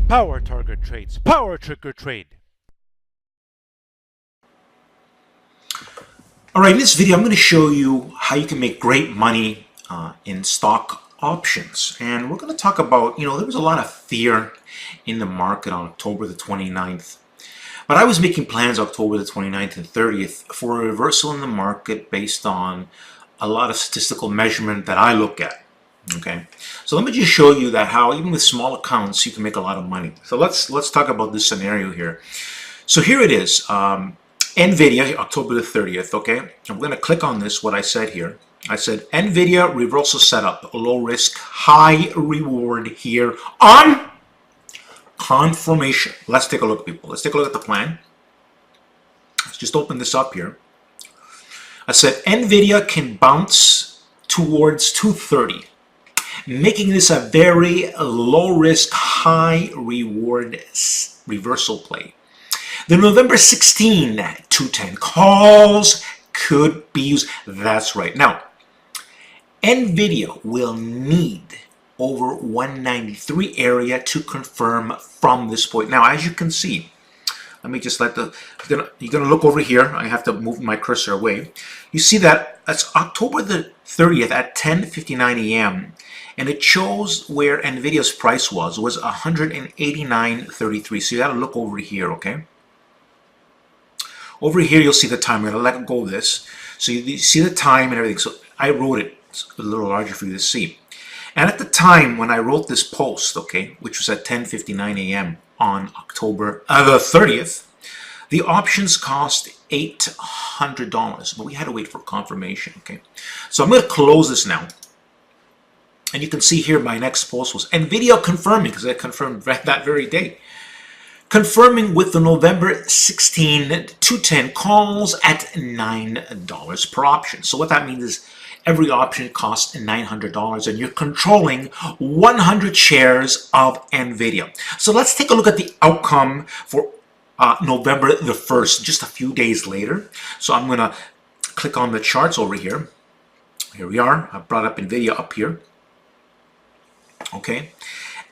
Power Target Trades, Power Trick or Trade. All right, in this video, I'm going to show you how you can make great money in stock options. And we're going to talk about, there was a lot of fear in the market on October the 29th. But I was making plans October the 29th and 30th for a reversal in the market based on a lot of statistical measurement that I look at. Okay, so let me just show you that how even with small accounts you can make a lot of money. So let's talk about this scenario here. So here it is, Nvidia, October the 30th. Okay, I'm going to click on this. What I said here, I said Nvidia reversal setup, low risk, high reward here on confirmation. Let's take a look, people. Let's take a look at the plan. Let's just open this up here. I said Nvidia can bounce towards 230. Making this a very low risk, high reward reversal play. The November 16 210 calls could be used. That's right. Now, Nvidia will need over 193 area to confirm from this point. Now, as you can see, let me just let you're gonna look over here. I have to move my cursor away. You see that that's October the 30th at 10:59 a.m. and it shows where Nvidia's price was 189.33. So you got to look over here, okay? Over here you'll see the time. I'm gonna let go of this, so you see the time and everything. So I wrote it. It's a little larger for you to see. And at the time when I wrote this post, okay, which was at 10:59 a.m. on October the 30th, the options cost $800, but we had to wait for confirmation, okay? So I'm going to close this now. And you can see here my next post was Nvidia confirming, because I confirmed that very day. Confirming with the November 16 210 calls at $9 per option. So what that means is every option costs $900 and you're controlling 100 shares of Nvidia. So let's take a look at the outcome for November the 1st, just a few days later. So I'm going to click on the charts over here. Here we are. I brought up Nvidia up here. Okay.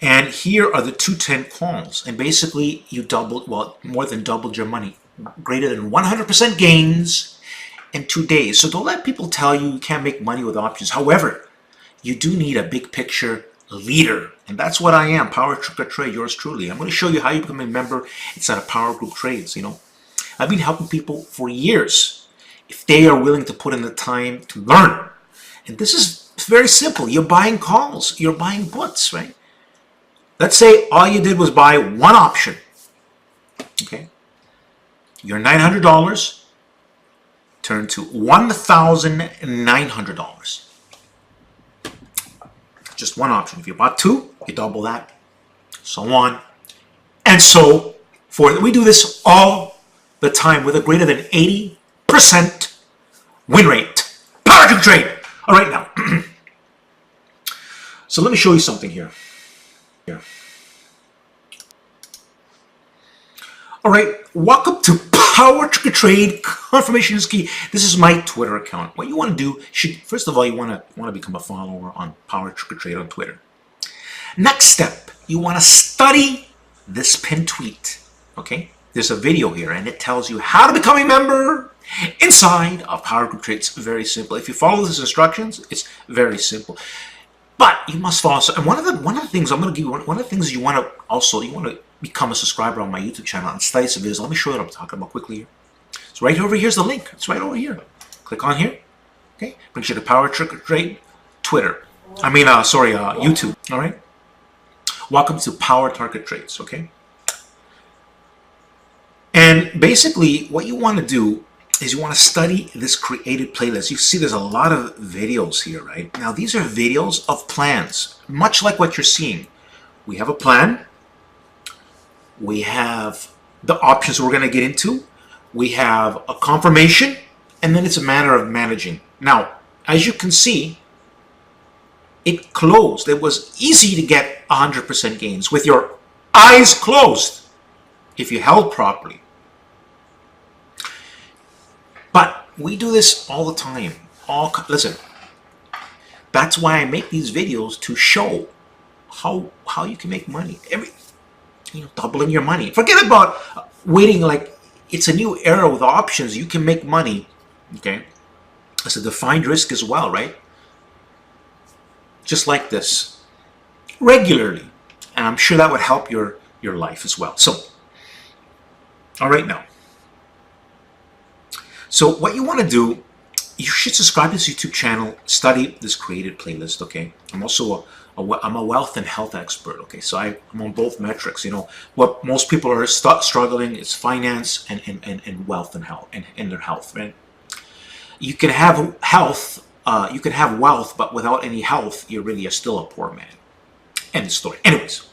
And here are the 210 calls. And basically you doubled, well, more than doubled your money. Greater than 100% gains in 2 days. So don't let people tell you you can't make money with options. However, you do need a big picture leader. And that's what I am, Power Trick or Trade, yours truly. I'm going to show you how you become a member inside of Power Group Trades. I've been helping people for years if they are willing to put in the time to learn. And this is very simple. You're buying calls. You're buying puts, right? Let's say all you did was buy one option. Okay? Your $900 turned to $1,900. Just one option. If you bought two, you double that. So on and so forth. We do this all the time with a greater than 80% win rate. Power Trick Trade! All right, now. So let me show you something here. All right, welcome to Power Trick or Trade. Confirmation is key. This is my Twitter account. What you want to do, first of all, you want to become a follower on Power Trick or Trade on Twitter. Next step, you want to study this pinned tweet. Okay, there's a video here, and it tells you how to become a member inside of Power Group Trade. It's very simple. If you follow these instructions, it's very simple. But you must follow. And one of the things I'm going to give you, one of the things you want to become a subscriber on my YouTube channel and study some videos. Let me show you what I'm talking about quickly here. So right over here's the link. It's right over here. Click on here. Okay, brings you to Power Trick or Trade, Twitter. YouTube. All right. Welcome to Power Target Trades. Okay. And basically, what you want to do is you want to study this created playlist. You see there's a lot of videos here, right? Now, these are videos of plans, much like what you're seeing. We have a plan. We have the options we're going to get into. We have a confirmation, and then it's a matter of managing. Now, as you can see, it closed. It was easy to get 100% gains with your eyes closed if you held properly. But we do this all the time. Listen, that's why I make these videos, to show how you can make money. doubling your money. Forget about waiting. Like, it's a new era with options. You can make money. Okay, it's a defined risk as well, right? Just like this, regularly, and I'm sure that would help your life as well. So, all right now. So what you want to do, you should subscribe to this YouTube channel, study this created playlist, okay? I'm also I'm a wealth and health expert, okay? So I'm on both metrics. What most people are struggling is finance and wealth and health and their health, right? You can have health, you can have wealth, but without any health, you really are still a poor man. End of story. Anyways.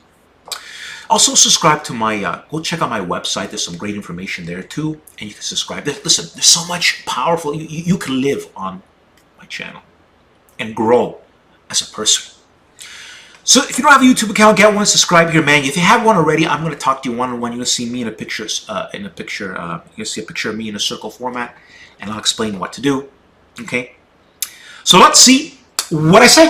Also subscribe to my, go check out my website. There's some great information there too. And you can subscribe. Listen, there's so much powerful, you can live on my channel and grow as a person. So if you don't have a YouTube account, get one, subscribe here, man. If you have one already, I'm going to talk to you one-on-one. You're going to see me in a picture, you're going to see a picture of me in a circle format, and I'll explain what to do. Okay? So let's see what I say.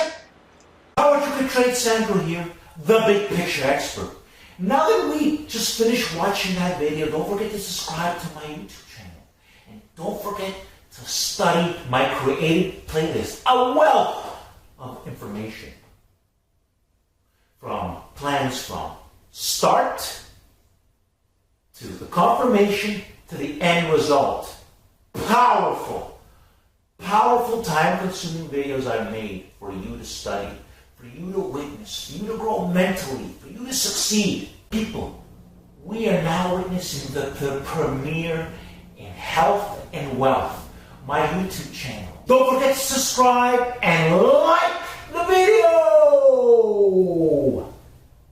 How would you could trade Sandro here, the big picture expert. Now that we just finished watching that video, don't forget to subscribe to my YouTube channel. And don't forget to study my created playlist, a wealth of information. From plans from start to the confirmation to the end result. Powerful, powerful time-consuming videos I've made for you to study, for you to witness, for you to grow mentally, for you to succeed. People, we are now witnessing the premiere in health and wealth, my YouTube channel. Don't forget to subscribe and like the video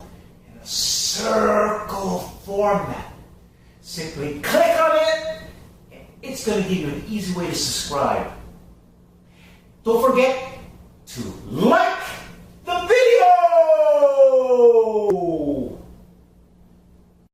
in a circle format. Simply click on it. It's going to give you an easy way to subscribe. Don't forget to